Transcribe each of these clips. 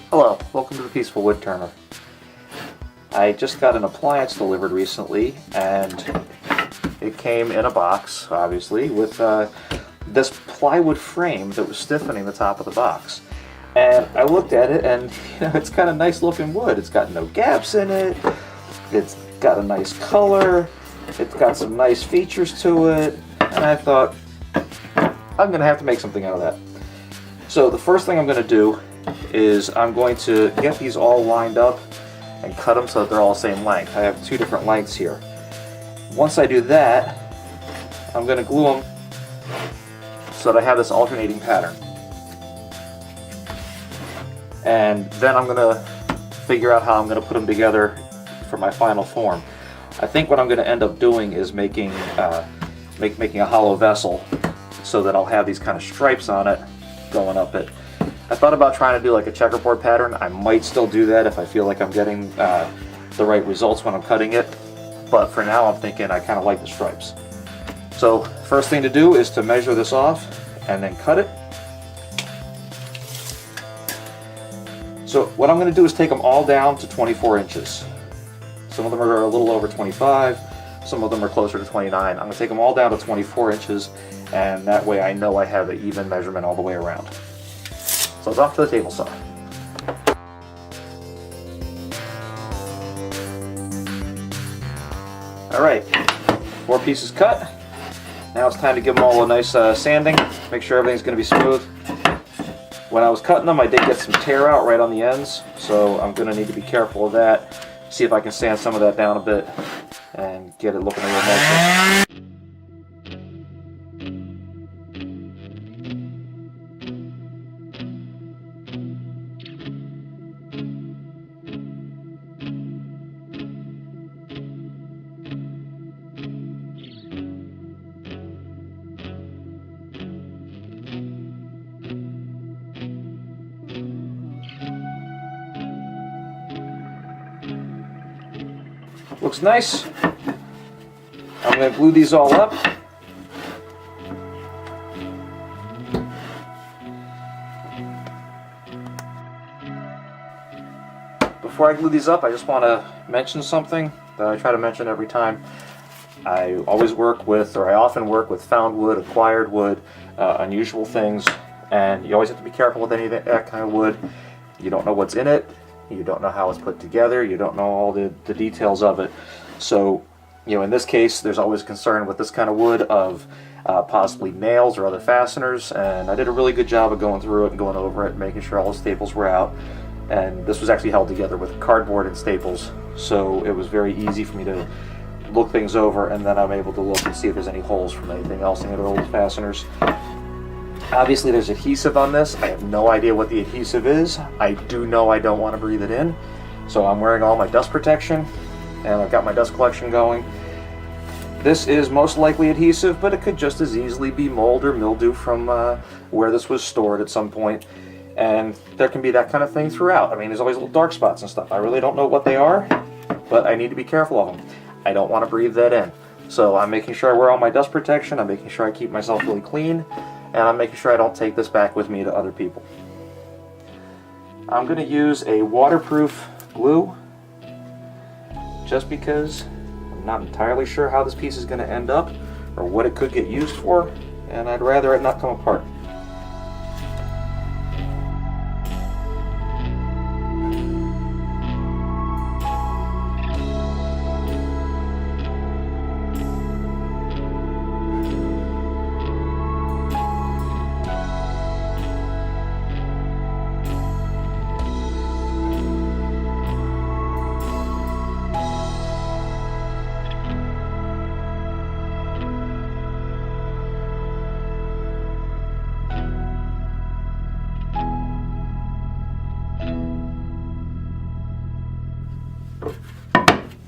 Hello, welcome to the Peaceful Woodturner. I just got an appliance delivered recently, and it came in a box, obviously, with this plywood frame that was stiffening the top of the box. And I looked at it, and it's got a nice looking wood. It's got no gaps in it. It's got a nice color. It's got some nice features to it. And I thought, I'm going to have to make something out of that. So the first thing I'm going to do is I'm going to get these all lined up and cut them so that they're all the same length. I have two different lengths here. Once I do that, I'm going to glue them so that I have this alternating pattern. And then I'm going to figure out how I'm going to put them together for my final form. I think what I'm going to end up doing is making a hollow vessel so that I'll have these kind of stripes on it going up it. I thought about trying to do like a checkerboard pattern. I might still do that if I feel like I'm getting the right results when I'm cutting it. But for now, I'm thinking I kind of like the stripes. So first thing to do is to measure this off and then cut it. So what I'm going to do is take them all down to 24 inches. Some of them are a little over 25, some of them are closer to 29. I'm going to take them all down to 24 inches, and that way I know I have an even measurement all the way around. So it's off to the table saw. Alright, 4 pieces cut. Now it's time to give them all a nice sanding, make sure everything's going to be smooth. When I was cutting them, I did get some tear out right on the ends, so I'm going to need to be careful of that. See if I can sand some of that down a bit and get it looking a little nicer. Looks nice. I'm going to glue these all up. Before I glue these up, I just want to mention something that I try to mention every time. I always work with, or I often work with found wood, acquired wood, unusual things, and you always have to be careful with any of that kind of wood. You don't know what's in it. You don't know how it's put together. You don't know all the details of it. So, in this case, there's always concern with this kind of wood of possibly nails or other fasteners. And I did a really good job of going through it and going over it, making sure all the staples were out. And this was actually held together with cardboard and staples. So it was very easy for me to look things over, and then I'm able to look and see if there's any holes from anything else in the old fasteners. Obviously there's adhesive on this. I have no idea what the adhesive is. I do know I don't want to breathe it in. So I'm wearing all my dust protection, and I've got my dust collection going. This is most likely adhesive, but it could just as easily be mold or mildew from where this was stored at some point. And there can be that kind of thing throughout. I mean, there's always little dark spots and stuff. I really don't know what they are, but I need to be careful of them. I don't want to breathe that in. So I'm making sure I wear all my dust protection. I'm making sure I keep myself really clean. And I'm making sure I don't take this back with me to other people. I'm going to use a waterproof glue just because I'm not entirely sure how this piece is going to end up or what it could get used for, and I'd rather it not come apart.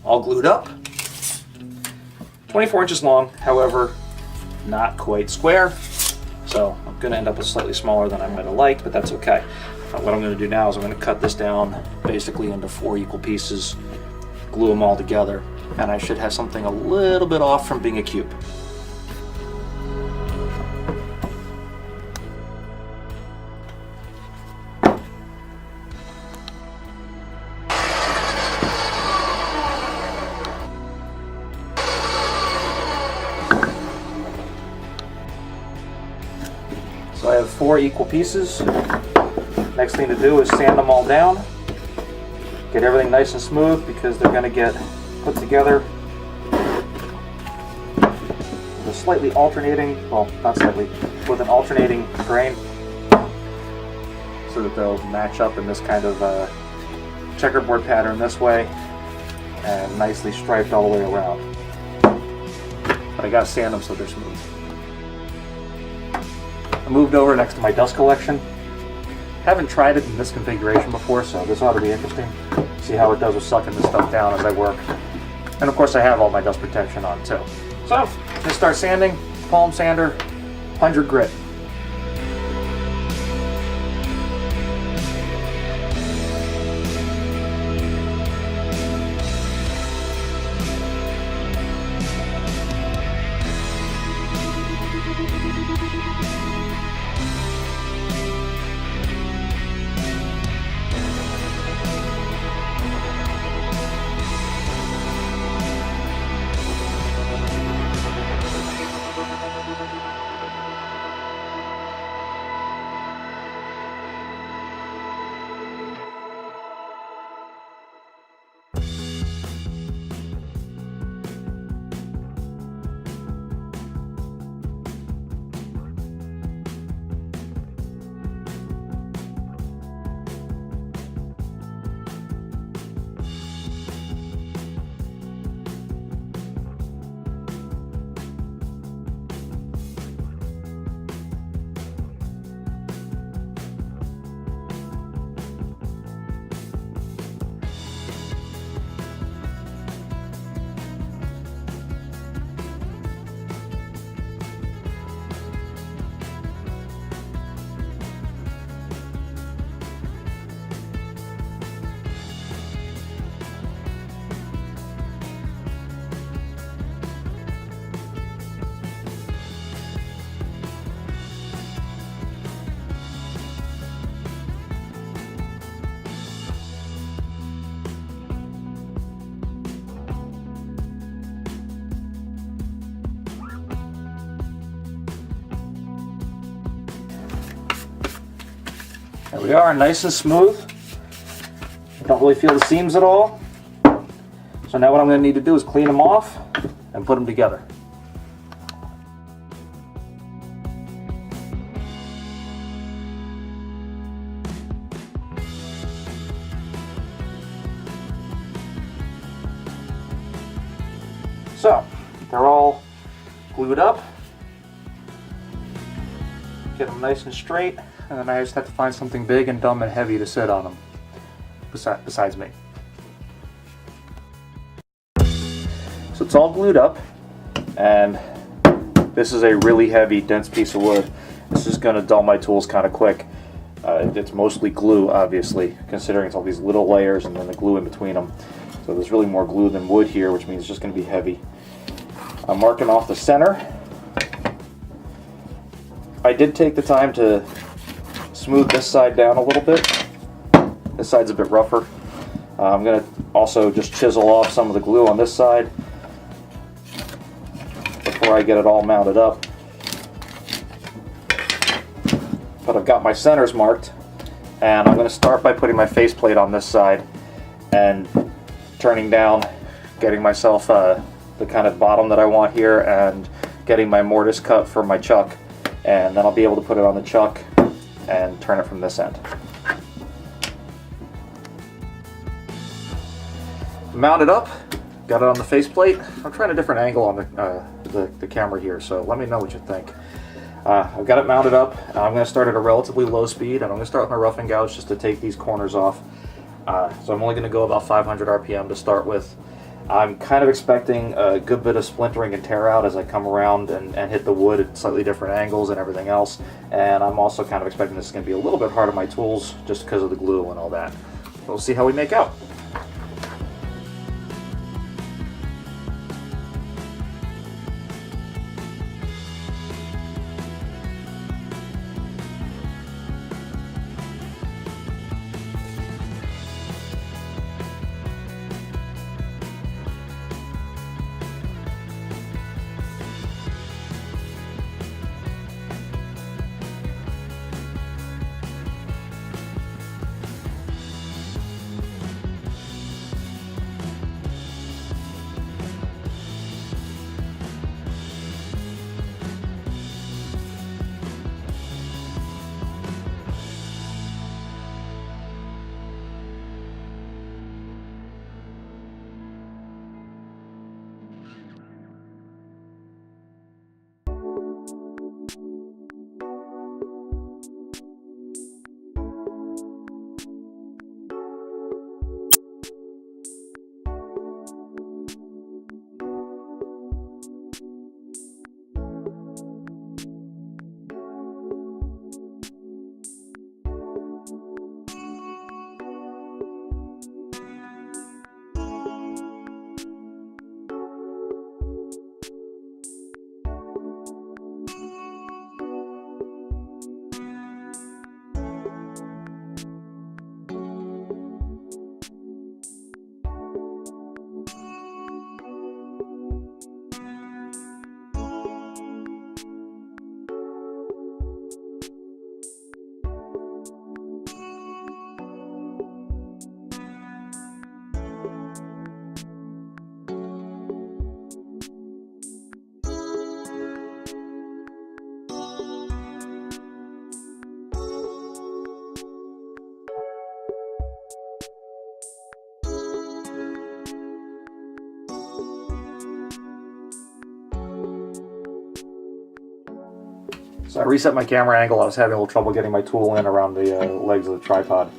All glued up. 24 inches long, however, not quite square. So I'm going to end up with slightly smaller than I might have liked, but that's okay. What I'm going to do now is I'm going to cut this down basically into 4 equal pieces, glue them all together, and I should have something a little bit off from being a cube. So I have 4 equal pieces. Next thing to do is sand them all down. Get everything nice and smooth because they're going to get put together with a slightly alternating, well, not slightly, with an alternating grain so that they'll match up in this kind of checkerboard pattern this way and nicely striped all the way around. But I gotta sand them so they're smooth. I moved over next to my dust collection. Haven't tried it in this configuration before, so this ought to be interesting. See how it does with sucking this stuff down as I work. And of course I have all my dust protection on too. So, just start sanding, palm sander, 100 grit. There we are, nice and smooth. Don't really feel the seams at all. So now what I'm going to need to do is clean them off and put them together. So, they're all glued up. Get them nice and straight. And then I just have to find something big and dumb and heavy to sit on them, besides me. So it's all glued up, and this is a really heavy, dense piece of wood. This is going to dull my tools kind of quick. It's mostly glue, obviously, considering it's all these little layers and then the glue in between them. So there's really more glue than wood here, which means it's just going to be heavy. I'm marking off the center. I did take the time to smooth this side down a little bit. This side's a bit rougher. I'm going to also just chisel off some of the glue on this side before I get it all mounted up. But I've got my centers marked, and I'm going to start by putting my faceplate on this side and turning down, getting myself the kind of bottom that I want here, and getting my mortise cut for my chuck, and then I'll be able to put it on the chuck and turn it from this end. Mount it up, got it on the faceplate. I'm trying a different angle on the camera here, so let me know what you think. I've got it mounted up. I'm going to start at a relatively low speed, and I'm going to start with my roughing gouge just to take these corners off. So I'm only going to go about 500 RPM to start with. I'm kind of expecting a good bit of splintering and tear out as I come around and hit the wood at slightly different angles and everything else. And I'm also kind of expecting this is going to be a little bit hard on my tools just because of the glue and all that. We'll see how we make out. So I reset my camera angle. I was having a little trouble getting my tool in around the legs of the tripod.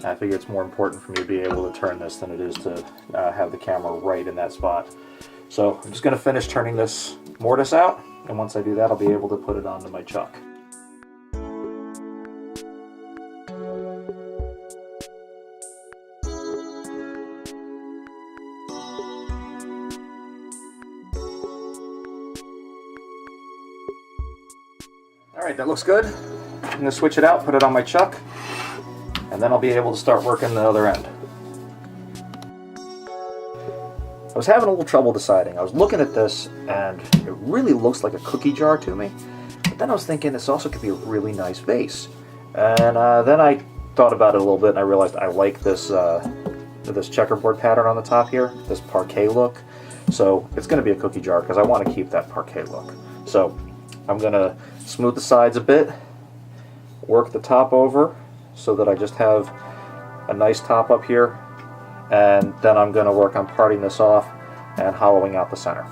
I figure it's more important for me to be able to turn this than it is to have the camera right in that spot. So I'm just going to finish turning this mortise out, and once I do that, I'll be able to put it onto my chuck. Alright, that looks good. I'm going to switch it out, put it on my chuck, and then I'll be able to start working the other end. I was having a little trouble deciding. I was looking at this, and it really looks like a cookie jar to me. But then I was thinking this also could be a really nice vase. And then I thought about it a little bit, and I realized I like this this checkerboard pattern on the top here, this parquet look. So it's going to be a cookie jar because I want to keep that parquet look. So I'm going to smooth the sides a bit, work the top over so that I just have a nice top up here, and then I'm going to work on parting this off and hollowing out the center.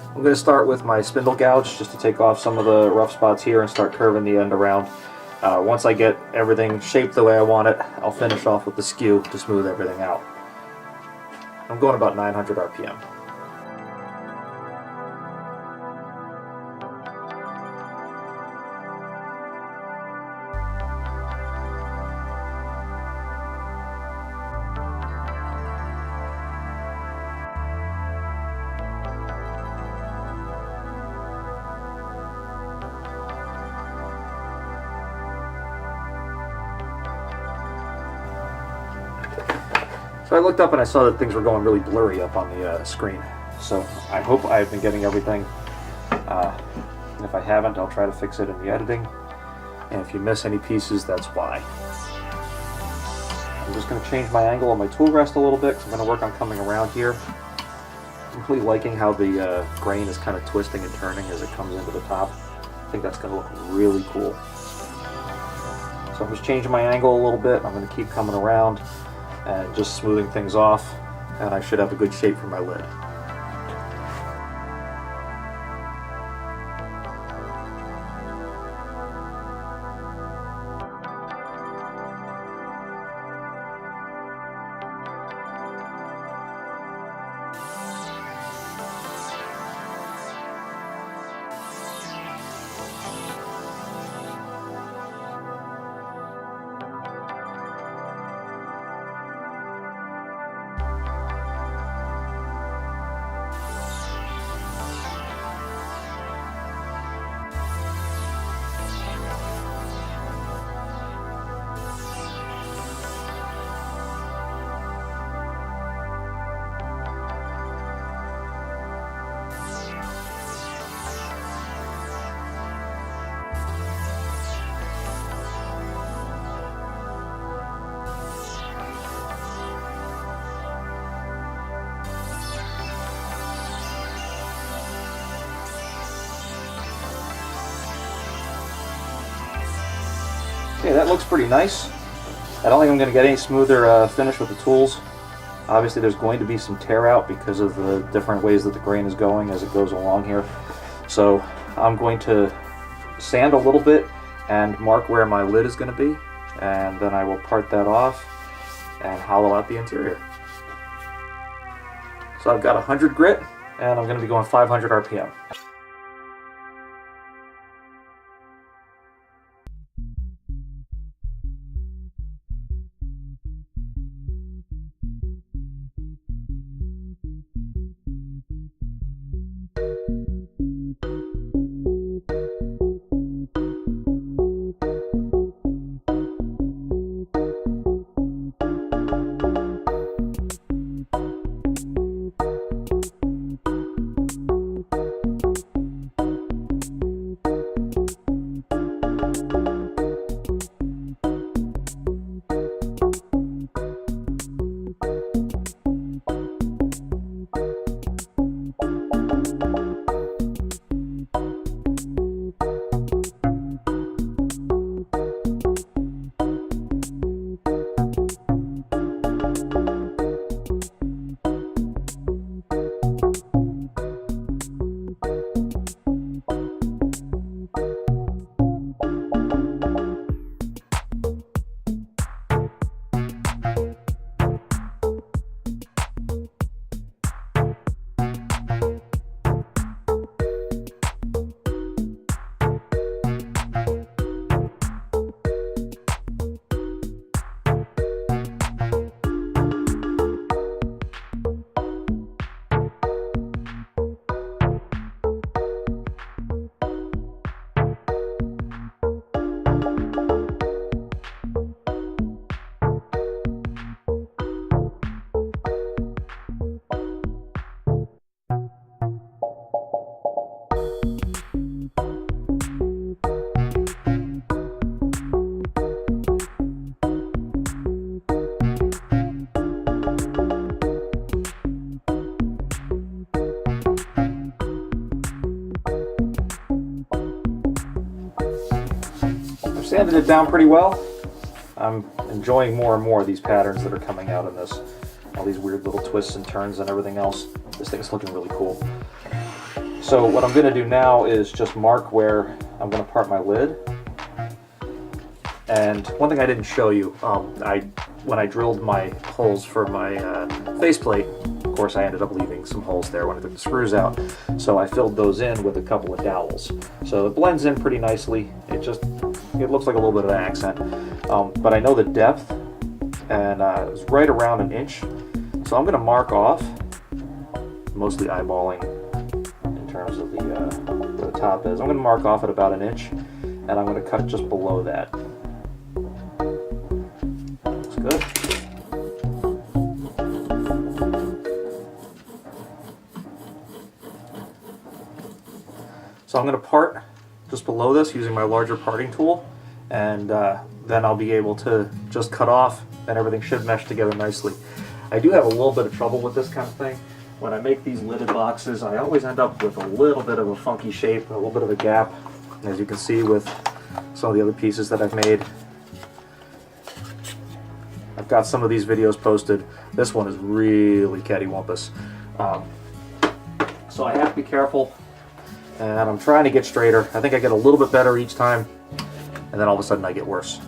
I'm going to start with my spindle gouge just to take off some of the rough spots here and start curving the end around. Once I get everything shaped the way I want it, I'll finish off with the skew to smooth everything out. I'm going about 900 RPM. So I looked up and I saw that things were going really blurry up on the screen. So I hope I've been getting everything. If I haven't, I'll try to fix it in the editing. And if you miss any pieces, that's why. I'm just going to change my angle on my tool rest a little bit because I'm going to work on coming around here. I'm really liking how the grain is kind of twisting and turning as it comes into the top. I think that's going to look really cool. So I'm just changing my angle a little bit. I'm going to keep coming around and just smoothing things off, and I should have a good shape for my lid. Okay, that looks pretty nice. I don't think I'm going to get any smoother finish with the tools. Obviously there's going to be some tear out because of the different ways that the grain is going as it goes along here. So I'm going to sand a little bit and mark where my lid is going to be, and then I will part that off and hollow out the interior. So I've got 100 grit, and I'm going to be going 500 RPM. Sanded it down pretty well. I'm enjoying more and more of these patterns that are coming out in this. All these weird little twists and turns and everything else. This thing's looking really cool. So what I'm going to do now is just mark where I'm going to part my lid. And one thing I didn't show you, when I drilled my holes for my faceplate, of course I ended up leaving some holes there when I took the screws out. So I filled those in with a couple of dowels. So it blends in pretty nicely. It looks like a little bit of an accent. But I know the depth, and it was right around an inch. So I'm going to mark off, mostly eyeballing in terms of where the top is. I'm going to mark off at about an inch, and I'm going to cut just below that. Looks good. So I'm going to part just below this using my larger parting tool, and then I'll be able to just cut off, and everything should mesh together nicely. I do have a little bit of trouble with this kind of thing. When I make these lidded boxes, I always end up with a little bit of a funky shape, a little bit of a gap, as you can see with some of the other pieces that I've made. I've got some of these videos posted. This one is really cattywampus. So I have to be careful, and I'm trying to get straighter. I think I get a little bit better each time, and then all of a sudden I get worse.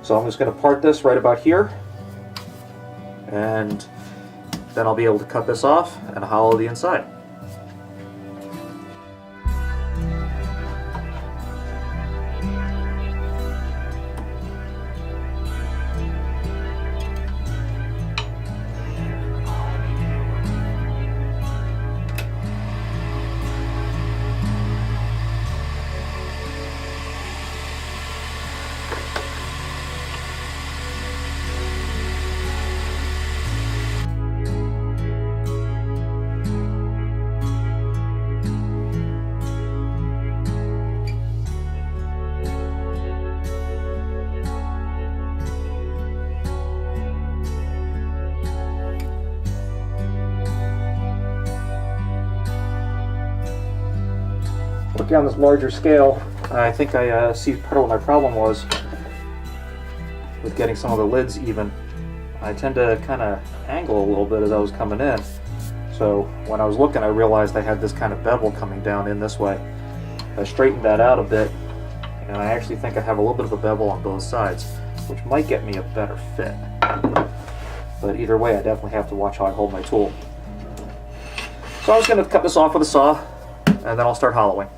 So I'm just going to part this right about here, and then I'll be able to cut this off and hollow the inside. Looking on this larger scale, I think I see part of what my problem was with getting some of the lids even. I tend to kind of angle a little bit as I was coming in. So when I was looking, I realized I had this kind of bevel coming down in this way. I straightened that out a bit, and I actually think I have a little bit of a bevel on both sides, which might get me a better fit. But either way, I definitely have to watch how I hold my tool. So I'm just going to cut this off with a saw, and then I'll start hollowing.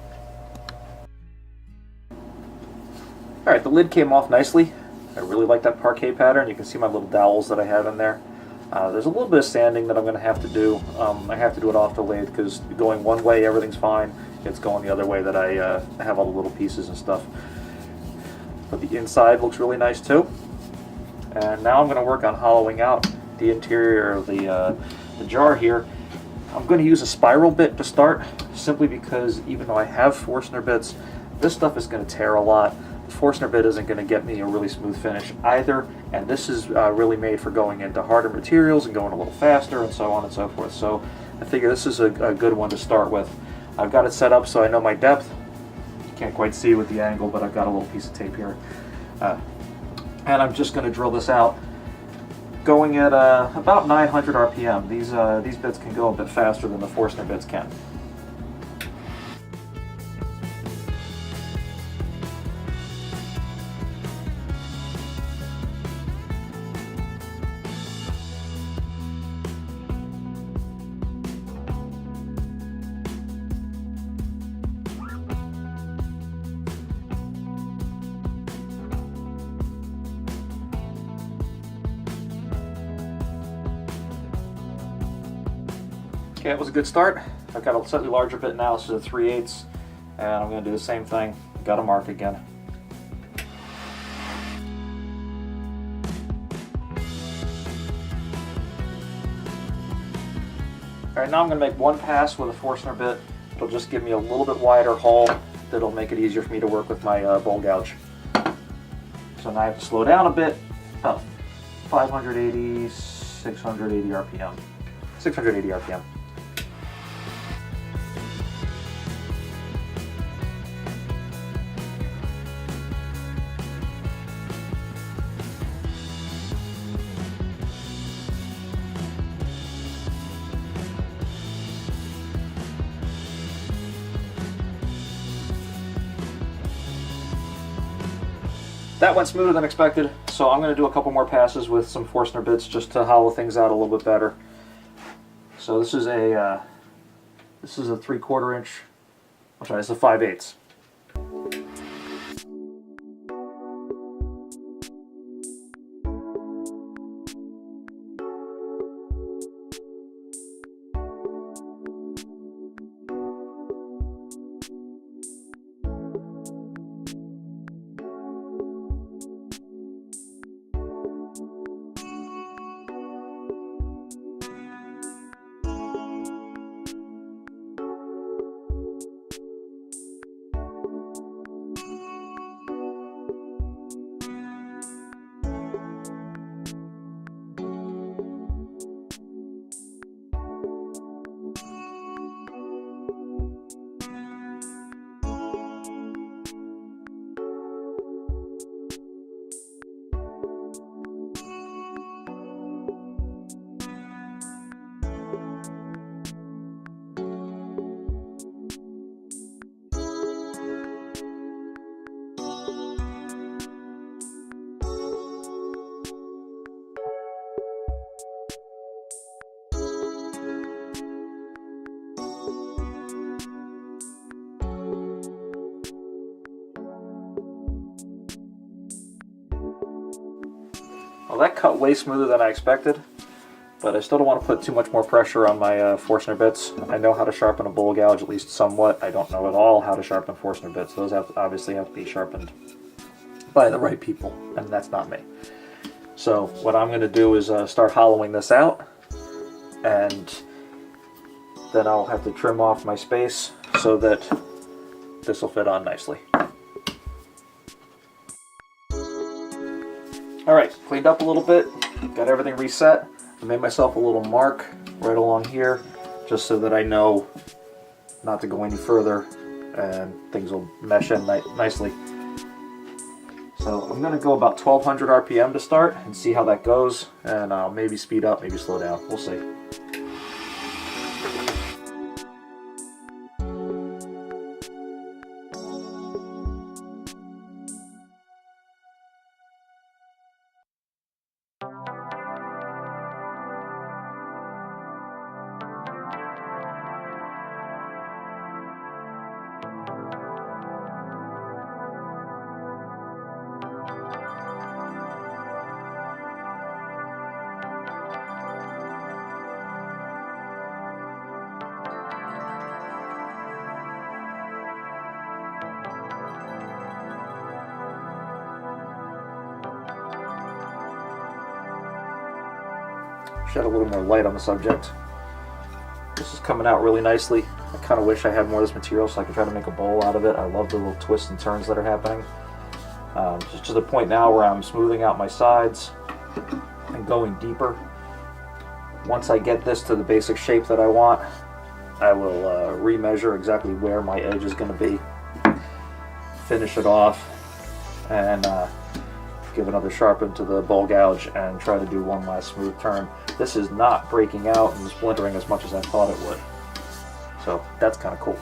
Alright, the lid came off nicely. I really like that parquet pattern. You can see my little dowels that I have in there. There's a little bit of sanding that I'm going to have to do. I have to do it off the lathe because going one way everything's fine. It's going the other way that I have all the little pieces and stuff. But the inside looks really nice too. And now I'm going to work on hollowing out the interior of the jar here. I'm going to use a spiral bit to start, simply because even though I have Forstner bits, this stuff is going to tear a lot. The Forstner bit isn't going to get me a really smooth finish either, and this is really made for going into harder materials and going a little faster and so on and so forth. So I figure this is a good one to start with. I've got it set up so I know my depth. You can't quite see with the angle, but I've got a little piece of tape here. And I'm just going to drill this out going at about 900 RPM. These bits can go a bit faster than the Forstner bits can. Okay, it was a good start. I've got a slightly larger bit now. This is a 3/8, and I'm going to do the same thing. Got to mark again. All right, now I'm going to make one pass with a Forstner bit. It'll just give me a little bit wider hole that'll make it easier for me to work with my bowl gouge. So now I have to slow down a bit. About 580, 680 RPM. 680 RPM. that went smoother than expected, so I'm going to do a couple more passes with some Forstner bits just to hollow things out a little bit better. So this is a 3/4 inch. I'm sorry, it's a 5/8. Well, that cut way smoother than I expected, but I still don't want to put too much more pressure on my Forstner bits. I know how to sharpen a bowl gouge, at least somewhat. I don't know at all how to sharpen Forstner bits. Those obviously have to be sharpened by the right people, and that's not me. So what I'm going to do is start hollowing this out, and then I'll have to trim off my space so that this will fit on nicely. Alright, cleaned up a little bit, got everything reset. I made myself a little mark right along here just so that I know not to go any further and things will mesh in nicely. So I'm going to go about 1200 RPM to start and see how that goes, and I'll maybe speed up, maybe slow down. We'll see. Shed a little more light on the subject. This is coming out really nicely. I kind of wish I had more of this material so I could try to make a bowl out of it. I love the little twists and turns that are happening. Just to the point now where I'm smoothing out my sides and going deeper. Once I get this to the basic shape that I want, I will remeasure exactly where my edge is going to be, finish it off, and give another sharpen to the bowl gouge and try to do one last smooth turn. This is not breaking out and splintering as much as I thought it would. So that's kind of cool.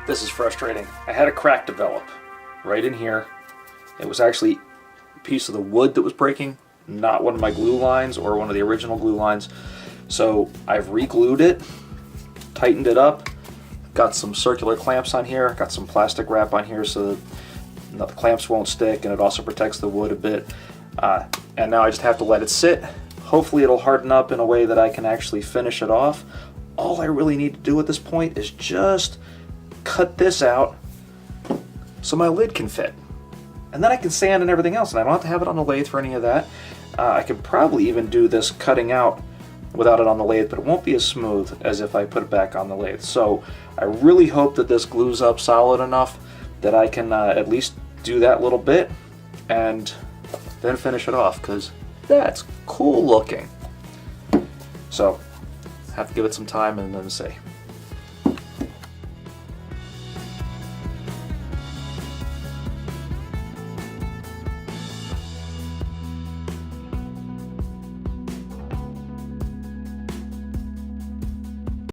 This is frustrating. I had a crack develop right in here. It was actually a piece of the wood that was breaking, not one of my glue lines or one of the original glue lines. So I've re-glued it, tightened it up, got some circular clamps on here, got some plastic wrap on here so that the clamps won't stick, and it also protects the wood a bit. And now I just have to let it sit. Hopefully it'll harden up in a way that I can actually finish it off. All I really need to do at this point is just cut this out so my lid can fit. And then I can sand and everything else, and I don't have to have it on the lathe for any of that. I could probably even do this cutting out without it on the lathe, but it won't be as smooth as if I put it back on the lathe. So I really hope that this glues up solid enough that I can at least do that little bit and then finish it off, because that's cool looking. So have to give it some time and then see.